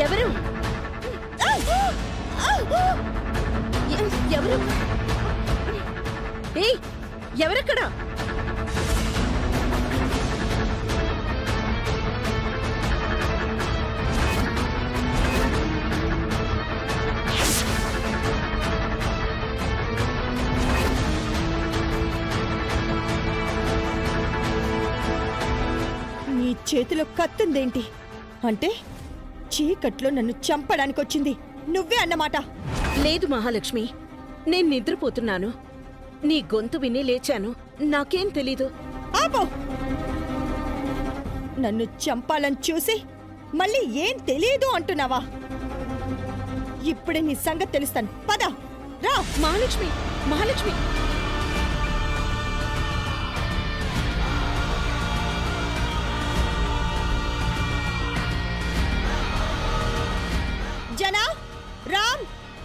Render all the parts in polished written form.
ఎవరు ఎవరు ఏయ్ ఎవరక్కడ? నీ చేతిలో కత్తుందేంటి? అంటే చీకట్లో నన్ను చంపడానికి వచ్చింది నువ్వే అన్నమాట. లేదు మహాలక్ష్మి, నేను నిద్రపోతున్నాను. నీ గొంతు విని లేచాను. నాకేం తెలీదు. ఆపో! నన్ను చంపాలని చూసి మళ్ళీ ఏం తెలియదు అంటున్నావా? ఇప్పుడే నీ సంగతి తెలుస్తాను. పద రా. మహాలక్ష్మి, మహాలక్ష్మి, జనా, రామ్,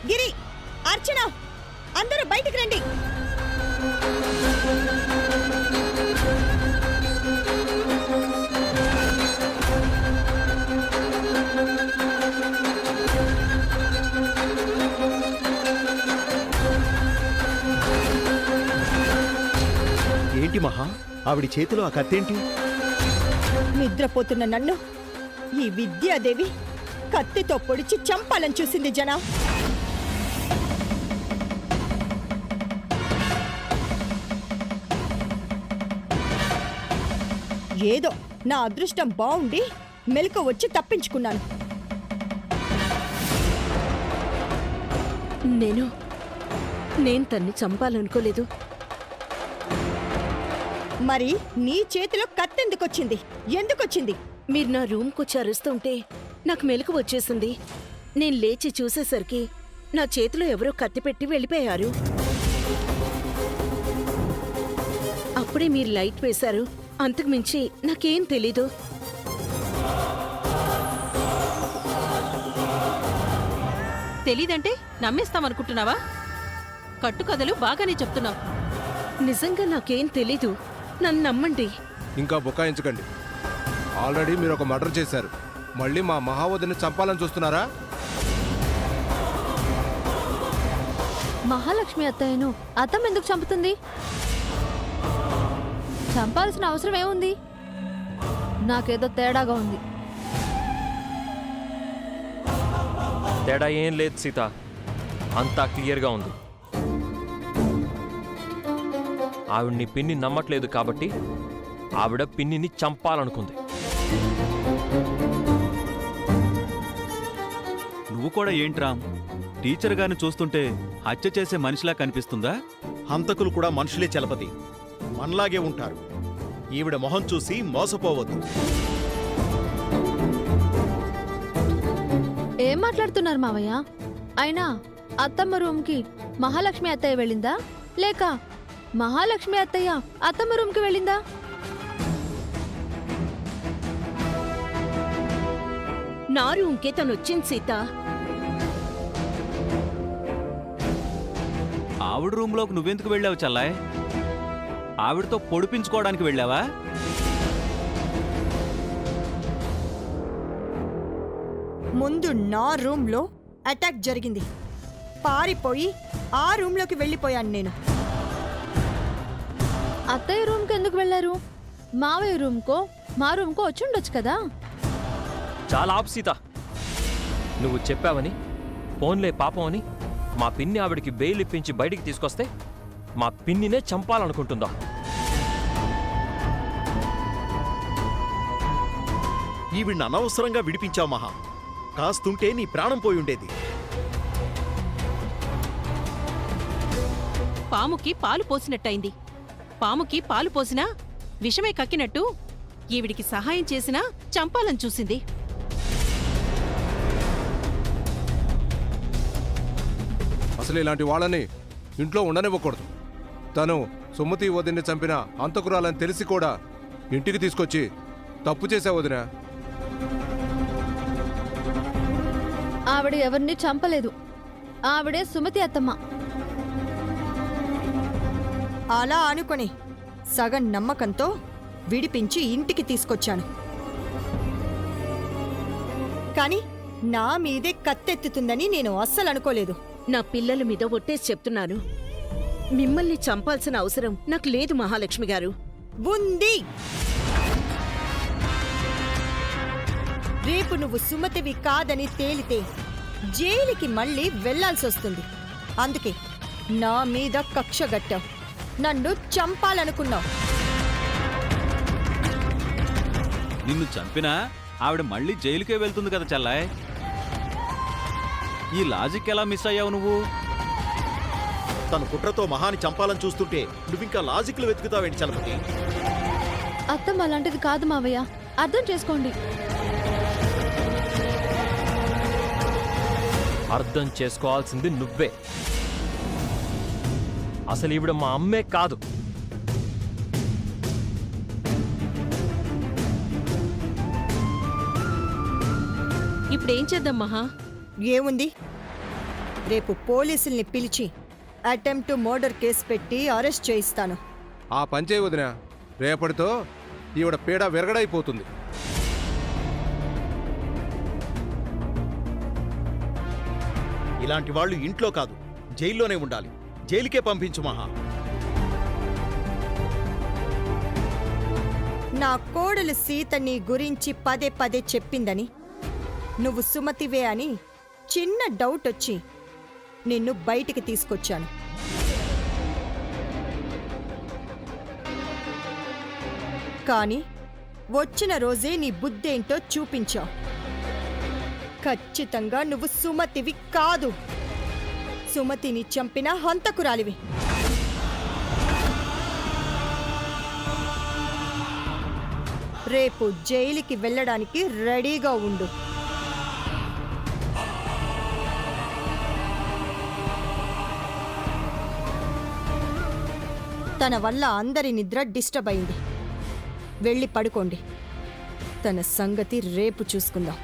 గిరి, అర్చన అందరూ బయటికి రండి. ఏంటి మహా, ఆవిడ చేతిలో ఆ కత్తేంటి? నిద్రపోతున్న నన్ను ఈ విద్యాదేవి కత్తితో పొడిచి చంపాలని చూసింది జనా. ఏదో నా అదృష్టం బావుండి మెలకు వచ్చి తప్పించుకున్నాను. నేను తన్ని చంపాలనుకోలేదు. మరి నీ చేతిలో కత్తెందుకొచ్చింది? ఎందుకొచ్చింది? మీరు నా రూమ్కొచ్చి అరుస్తుంటే నాకు మెలకు వచ్చేసింది. నేను లేచి చూసేసరికి నా చేతిలో ఎవరో కత్తి పెట్టి వెళ్ళిపోయారు. అప్పుడే మీరు లైట్ వేశారు. అంతకు మించి నాకేం తెలీదు. తెలీదంటే నమ్మేస్తామనుకుంటున్నావా? కట్టుకథలు బాగానే చెప్తున్నావు. నిజంగా నాకేం తెలీదు. నన్ను నమ్మండి. ఇంకా బుకాయించకండి. ఆల్రెడీ మీరు ఒక మర్డర్ చేశారు. మళ్ళీ మా మహావతిని చంపాలని చూస్తున్నారా? మహాలక్ష్మి అత్తయ్యను అత్తమ్మ ఎందుకు చంపుతుంది? చంపాల్సిన అవసరం ఏముంది? నాకేదో తేడాగా ఉంది. తేడా ఏం లేదు సీత, అంతా క్లియర్గా ఉంది. ఆవిడ్ని పిన్ని నమ్మట్లేదు కాబట్టి ఆవిడ పిన్నిని చంపాలనుకుంది. నువ్వు కూడా ఏంట్రా, టీచర్ గారిని చూస్తుంటే హత్య చేసే మనిషిలా కనిపిస్తుందా? హంతకులు కూడా మనుషులే చలపతి, మనలాగే ఉంటారు. ఈవిడ మొహం చూసి మోసపోవద్దు. ఏం మాట్లాడుతున్నారు మావయ్య? అయినా అత్తమ్మ రూమ్కి మహాలక్ష్మి అత్తయ్య వెళ్ళిందా, లేక మహాలక్ష్మి అత్తయ్య అత్తమ్మ రూమ్కి వెళ్ళిందా? నా రూమ్కే తనొచ్చింది సీత. ఆవిడ రూమ్లోకి నువ్వెందుకు వెళ్ళావు చల్లాయ్? ఆవిడతో పొడిపించుకోవడానికి వెళ్ళావా? ముందు నా రూమ్లో అటాక్ జరిగింది. పారిపోయి ఆ రూమ్లోకి వెళ్ళిపోయాను నేను. అత్తయ్య రూమ్కి ఎందుకు వెళ్ళారు? మావయ్య రూమ్కో మా రూమ్కో వచ్చి ఉండొచ్చు కదా. చాలా ఆపు సీత, నువ్వు చెప్పావని ఫోన్లే పాపం అని మా పిన్ని ఆవిడికి బెయిల్ ఇప్పించి బయటికి తీసుకొస్తే మా పిన్నినే చంపాలనుకుంటుందా? ఈవిడ్ని అనవసరంగా విడిపించావు మహా. కాస్తుంటే నీ ప్రాణం పోయి ఉండేది. పాముకి పాలు పోసినట్టయింది. పాముకి పాలు పోసినా విషమే కక్కినట్టు ఈవిడికి సహాయం చేసినా చంపాలని చూసింది. అసలు ఇలాంటి వాళ్ళని ఇంట్లో ఉండనివ్వకూడదు. తను సుమతి వదిన్ని చంపిన హంతకురాలని తెలిసి కూడా ఇంటికి తీసుకొచ్చి తప్పు చేసే వదినా. ఆవిడ ఎవరిని చంపలేదు. ఆవిడే సుమతి అత్తమ్మ. అలా అనుకొని సగం నమ్మకంతో విడిపించి ఇంటికి తీసుకొచ్చాను. కానీ నా మీదే కత్తెత్తుతుందని నేను అస్సలు అనుకోలేదు. నా పిల్లల మీద ఒట్టేసి చెప్తున్నాను, మిమ్మల్ని చంపాల్సిన అవసరం నాకు లేదు మహాలక్ష్మి గారు. ఉంది. రేపు నువ్వు సుమతివి కాదని తేలితే జైలుకి మళ్ళీ వెళ్లాల్సొస్తుంది. అందుకే నా మీద కక్ష గట్టావు, నన్ను చంపాలనుకున్నావు. నిన్ను చంపినా ఆవిడ మళ్ళీ జైలుకే వెళ్తుంది కదా చెల్లాయ్. ఈ లాజిక్ ఎలా మిస్ అయ్యావు నువ్వు? తన కుట్రతో మహాని చంపాలని చూస్తుంటే నువ్వింకా లాజిక్లు వెతుకుతావేంటి చలపతి? అత్తమ్మ అలాంటిది కాదు మావయ్య, అర్థం చేసుకోండి. అర్థం చేసుకోవాల్సింది నువ్వే. అసలు ఈవిడ మా అమ్మే కాదు. ఇప్పుడేం చేద్దాం మహా? ఏముంది, రేపు పోలీసుల్ని పిలిచి అటెంప్ట్ మర్డర్ కేసు పెట్టి అరెస్ట్ చేయిస్తాను. ఆ పంచే వదిన, రేపటితో ఈవిడ పీడ విరగడైపోతుంది. ఇలాంటి వాళ్ళు ఇంట్లో కాదు, జైల్లోనే ఉండాలి. జైలుకే పంపించు మహా. నా కోడలు సీత నీ గురించి పదే పదే చెప్పిందని, నువ్వు సుమతివే అని చిన్న డౌట్ వచ్చి నిన్ను బయటికి తీసుకొచ్చాను. కానీ వచ్చిన రోజే నీ బుద్ధేంటో చూపించావు. ఖచ్చితంగా నువ్వు సుమతివి కాదు, సుమతిని చంపిన హంతకురాలివి. రేపు జైలుకి వెళ్ళడానికి రెడీగా ఉండు. తన వల్ల అందరి నిద్ర డిస్టర్బ్ అయింది. వెళ్ళి పడుకోండి. తన సంగతి రేపు చూసుకుందాం.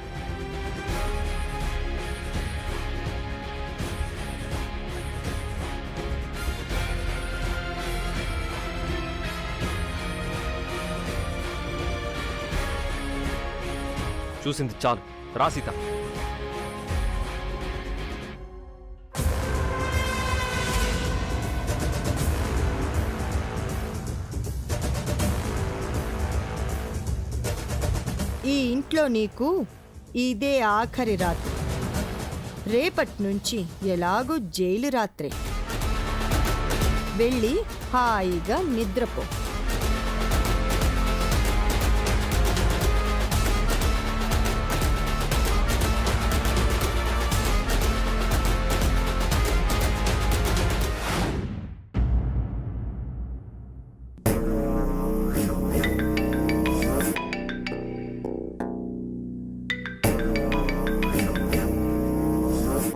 చూసింది చాలు, రా సీత. ఈ ఇంట్లో నీకు ఇదే ఆఖరి రాత్రి. రేపటి నుంచి ఎలాగూ జైలు రాత్రే. వెళ్ళి హాయిగా నిద్రపో.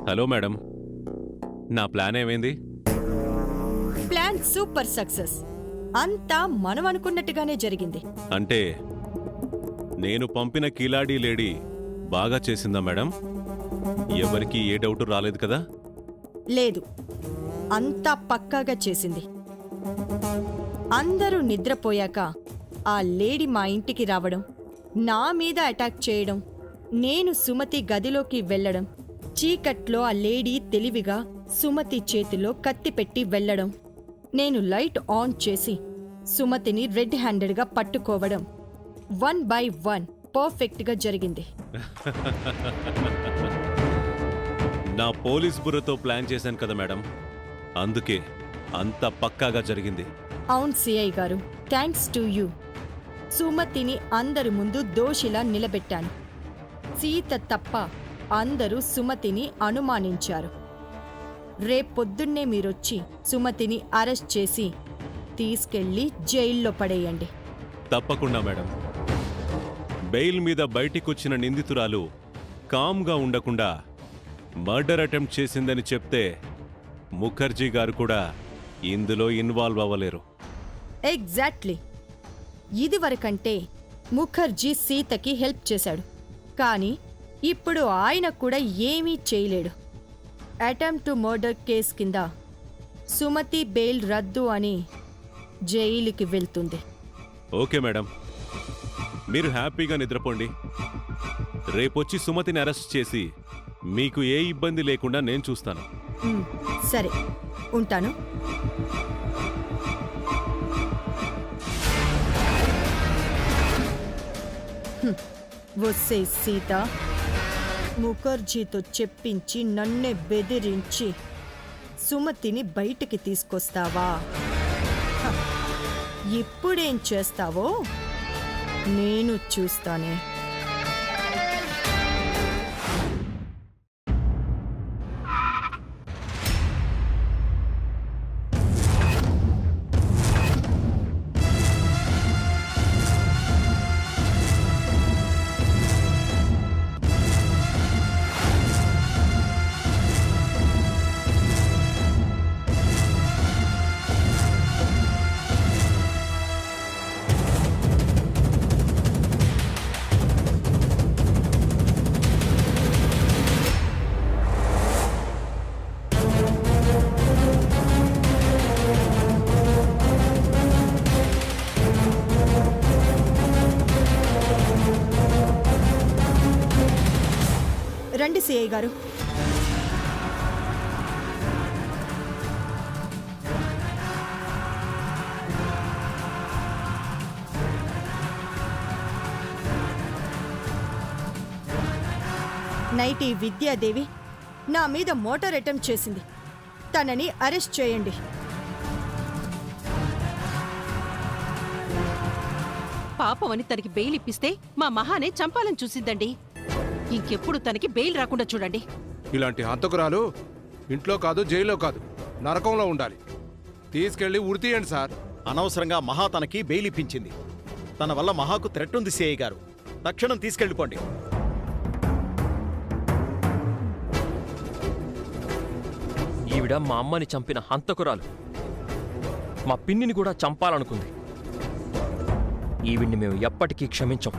హలో మేడం, నా ప్లాన్ ఏమైంది? Plan super success. అంతా మనం అనుకున్నట్టుగానే జరిగింది. అంటే నేను పంపిన కిలాడీ లేడీ బాగా చేసిందా మేడం? ఎవరికి ఏ డౌట్ రాలేదు కదా? లేదు, అంతా పక్కాగా చేసింది. అందరూ నిద్రపోయాక ఆ లేడీ మా ఇంటికి రావడం, నా మీద అటాక్ చేయడం, నేను సుమతి గదిలోకి వెళ్లడం, చీకట్లో ఆ లేడీ తెలివిగా సుమతి చేతిలో కత్తి పెట్టి వెళ్లడం, నేను లైట్ ఆన్ చేసి సుమతిని రెడ్ హ్యాండెడ్గా పట్టుకోవడం, 1 by 1 పర్ఫెక్ట్గా జరిగింది. నా పోలీస్ బుర్రతో ప్లాన్ చేశాను కదా మేడం, అందుకే అంత పక్కాగా జరిగింది. అవును సిఐ గారు, థ్యాంక్స్ టు యూ. సుమతిని అందరి ముందు దోషిలా నిలబెట్టాను. సీత తప్ప అందరూ సుమతిని అనుమానించారు. రేపొద్దున్నే మీరొచ్చి సుమతిని అరెస్ట్ చేసి తీసుకెళ్లి జైల్లో పడేయండి. తప్పకుండా మేడం. బెయిల్ మీద బయటికొచ్చిన నిందితురాలు కామ్గా ఉండకుండా మర్డర్ అటెంప్ట్ చేసిందని చెప్తే ముఖర్జీ గారు కూడా ఇందులో ఇన్వాల్వ్ అవ్వలేరు. ఎగ్జాక్ట్లీ. ఇదివరకంటే ముఖర్జీ సీతకి హెల్ప్ చేశాడు, కానీ ఇప్పుడు ఆయన కూడా ఏమీ చేయలేడు. అటెంప్ట్ మర్డర్ కేస్ కింద సుమతి బెయిల్ రద్దు అని జైలుకి వెళ్తుంది. ఓకే మేడం, మీరు హ్యాపీగా నిద్రపోండి. రేపొచ్చి సుమతిని అరెస్ట్ చేసి మీకు ఏ ఇబ్బంది లేకుండా నేను చూస్తాను. సరే, ఉంటాను. వస్తే సీత, ముఖర్జీతో చెప్పించి నన్నే బెదిరించి సుమతిని బయటికి తీసుకొస్తావా? హ, ఇప్పుడేం చేస్తావో నేను చూస్తానే. రండి సిఐ గారు. నైట్ ఈ విద్యాదేవి నా మీద మోటార్ అటెంప్ట్ చేసింది. తనని అరెస్ట్ చేయండి. పాపమని తనకి బెయిల్ ఇప్పిస్తే మా మహానే చంపాలని చూసిందండి. ఇంకెప్పుడు తనకి బెయిల్ రాకుండా చూడండి. ఇలాంటి హంతకురాలు ఇంట్లో కాదు, జైల్లో కాదు, నరకంలో ఉండాలి. తీసుకెళ్లి ఉరితీయండి సార్. అనవసరంగా మహా తనకి బెయిల్ ఇప్పించింది. తన వల్ల మహాకు థ్రెట్ ఉంది సిఐ గారు. తక్షణం తీసుకెళ్ళిపోండి. ఈవిడ మా అమ్మని చంపిన హంతకురాలు. మా పిన్నిని కూడా చంపాలనుకుంది. ఈవిడ్ని మేము ఎప్పటికీ క్షమించం.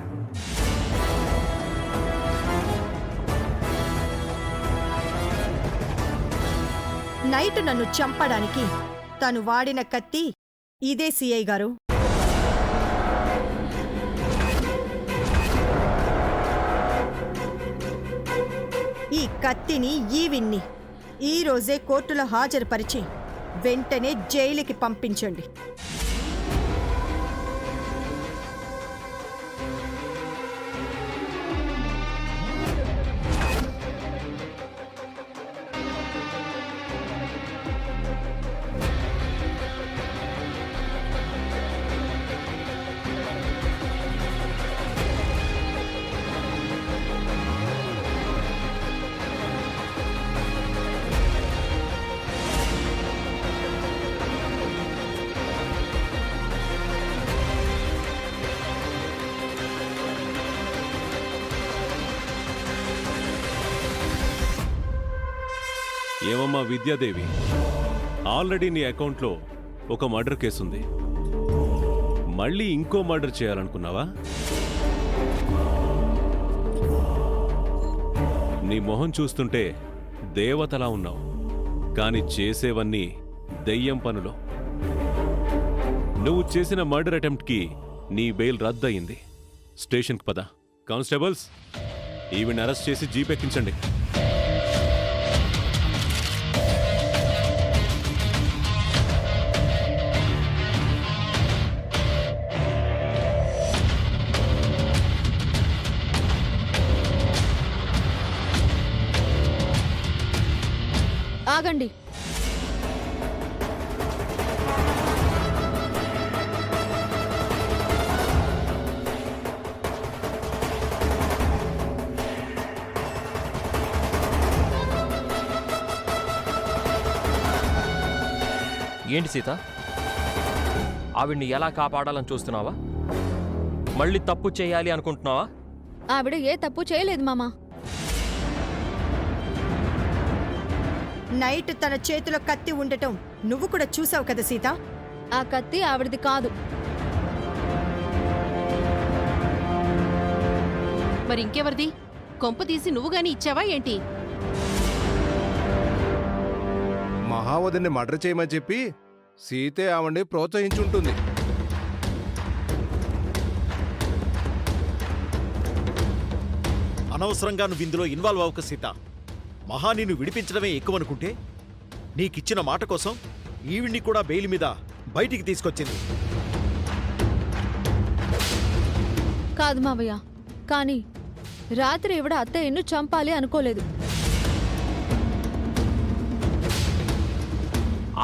నైట్ నన్ను చంపడానికి తను వాడిన కత్తి ఇదే సిఐ గారు. ఈ కత్తిని ఈవిన్ని ఈ రోజే కోర్టులో హాజరుపరిచి వెంటనే జైలుకి పంపించండి. ఏమమ్మా విద్యాదేవి, ఆల్రెడీ నీ అకౌంట్లో ఒక మర్డర్ కేసుంది. మళ్ళీ ఇంకో మర్డర్ చేయాలనుకున్నావా? నీ మొహం చూస్తుంటే దేవతలా ఉన్నావు, కానీ చేసేవన్నీ దెయ్యం పనులు. నువ్వు చేసిన మర్డర్ అటెంప్ట్కి నీ బెయిల్ రద్దయింది. స్టేషన్కి పద. కానిస్టేబుల్స్, ఈవిని అరెస్ట్ చేసి జీప్ ఎక్కించండి. ఆగండి. ఏంటి సీత, ఆవిడ్ని ఎలా కాపాడాలని చూస్తున్నావా? మళ్ళీ తప్పు చేయాలి అనుకుంటున్నావా? ఆవిడ ఏ తప్పు చేయలేదు మామా. నైట్ తన చేతిలో కత్తి ఉండటం నువ్వు కూడా చూసావు కదా సీత? ఆ కత్తి ఆవిడది కాదు. మరి ఇంకెవరిది? కొంప తీసి నువ్వు గాని ఇచ్చావా ఏంటి? మహావతిని మర్డర్ చేయమని చెప్పి సీతే ఆవిడ్ని ప్రోత్సహించుంటుంది. అనవసరంగా నువ్వు ఇందులో ఇన్వాల్వ్ అవ్వక సీత. మహా నిన్ను విడిపించడమే ఎక్కువనుకుంటే నీకిచ్చిన మాట కోసం ఈవిడ్ని కూడా బెయిల్ మీద బయటికి తీసుకొచ్చింది. కాదు మావయ్య, కానీ రాత్రి ఇవిడ అత్తయ్యను చంపాలి అనుకోలేదు.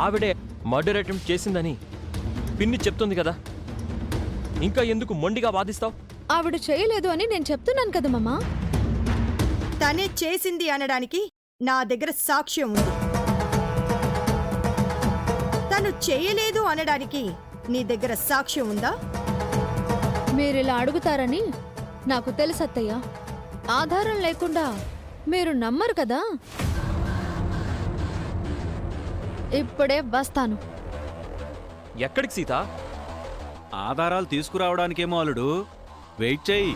ఆవిడే మర్డర్ అటెంప్ట్ చేసిందని పిన్ని చెప్తుంది కదా, ఇంకా ఎందుకు మొండిగా వాదిస్తావు? ఆవిడ చేయలేదు అని నేను చెప్తున్నాను కదా మామా. తనే చేసింది అనడానికి నా దగ్గర సాక్ష్యం ఉంది. తను చేయలేదు అనడానికి నీ దగ్గర సాక్ష్యం ఉందా? మీరిలా అడుగుతారని నాకు తెలుసు అత్తయ్య. ఆధారం లేకుండా మీరు నమ్మరు కదా. ఇప్పుడే వస్తాను. ఎక్కడికి సీత? ఆధారాలు తీసుకురావడానికేమో అల్లుడు, వెయిట్ చెయ్యి.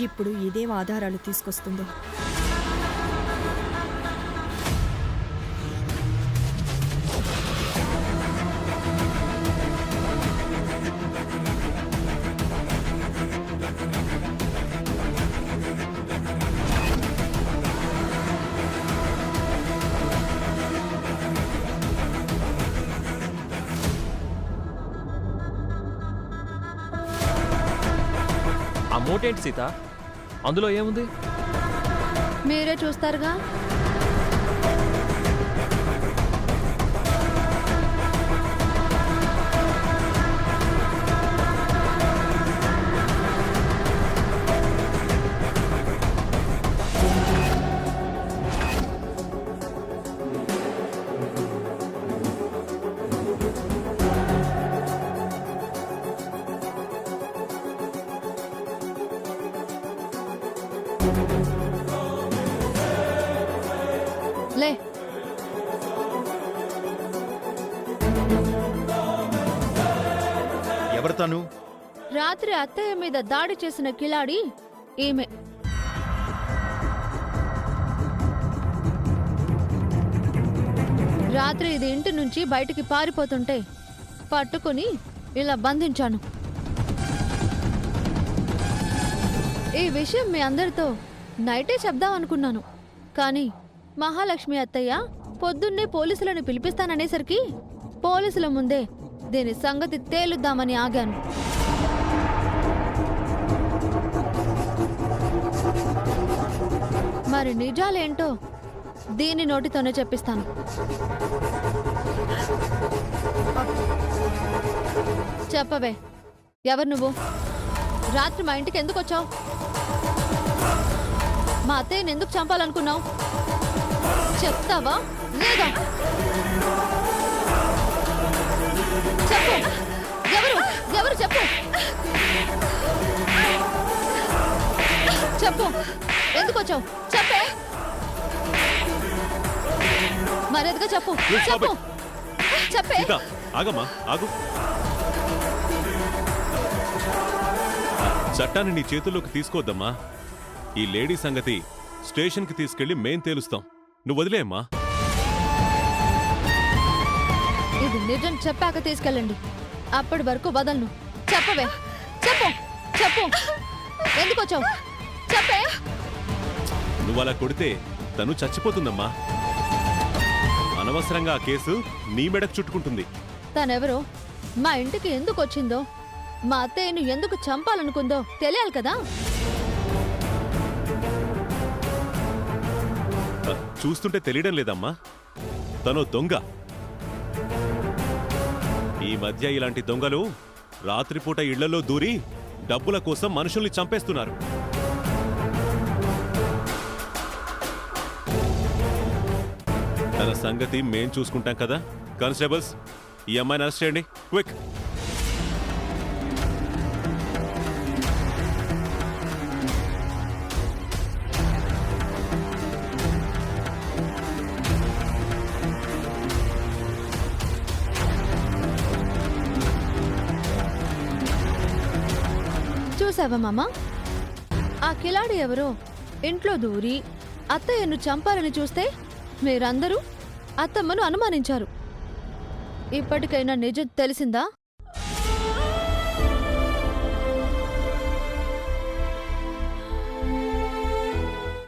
ఇప్పుడు ఇదేం ఆధారాలు తీసుకొస్తుందో. ఆ మూటేంటి సీత? అందులో ఏముంది? మీరే చూస్తారుగా. లే, ఎవరు తను? రాత్రి అత్తయ్య మీద దాడి చేసిన కిలాడి ఈమె. రాత్రి ఇది ఇంటి నుంచి బయటికి పారిపోతుంటే పట్టుకుని ఇలా బంధించాను. ఈ విషయం మీ అందరితో నైటే చెప్దాం అనుకున్నాను, కానీ మహాలక్ష్మి అత్తయ్య పొద్దున్నే పోలీసులను పిలిపిస్తాననేసరికి పోలీసుల ముందే దీని సంగతి తేలుద్దామని ఆగాను. మరి నిజాలేంటో దీని నోటితోనే చెప్పిస్తాను. చెప్పవే, ఎవరు నువ్వు? రాత్రి మా ఇంటికి ఎందుకు వచ్చావు? మా అత్తయ్యని ఎందుకు చంపాలనుకున్నావు? చెప్తావా లేదా? చెప్పు, ఎవరు ఎవరు చెప్పు, చెప్పు, ఎందుకు వచ్చావు? చెప్పే, మరేదిగా చెప్పు, చెప్పు, చెప్పే. సీత, ఆగమ్మా, ఆగు. చట్టాన్ని నీ చేతుల్లోకి తీసుకోవద్దమ్మా. ఈ లేడీ సంగతి స్టేషన్కి తీసుకెళ్లి మేం తేలుస్తాం. నువ్వు వదిలేయమ్మా. ఇది నిజం చెప్పాక తీసుకెళ్ళండి, అప్పటి వరకు వదలను. చెప్పవే, చెప్పు, చెప్పు, ఎందుకు వచ్చావు? చెప్పే. నువ్వు అలా కొడితే తను చచ్చిపోతుందమ్మా. అనవసరంగా ఆ కేసు నీ మెడకు చుట్టుకుంటుంది. తనెవరో, మా ఇంటికి ఎందుకు వచ్చిందో, మా అత్తయ్యను ఎందుకు చంపాలనుకుందో తెలియాలి కదా. చూస్తుంటే తెలియడం లేదమ్మా, తను దొంగ. ఈ మధ్య ఇలాంటి దొంగలు రాత్రిపూట ఇళ్లలో దూరి డబ్బుల కోసం మనుషుల్ని చంపేస్తున్నారు. తన సంగతి మేం చూసుకుంటాం కదా. కానిస్టేబుల్స్, ఈ అమ్మాయిని అరెస్ట్ చేయండి, క్విక్. చూసావా మామ, ఆ కిలాడి ఎవరో ఇంట్లో దూరి అత్తయ్యను చంపాలని చూస్తే మీరందరూ అత్తమ్మను అనుమానించారు. ఇప్పటికైనా నిజం తెలిసిందా?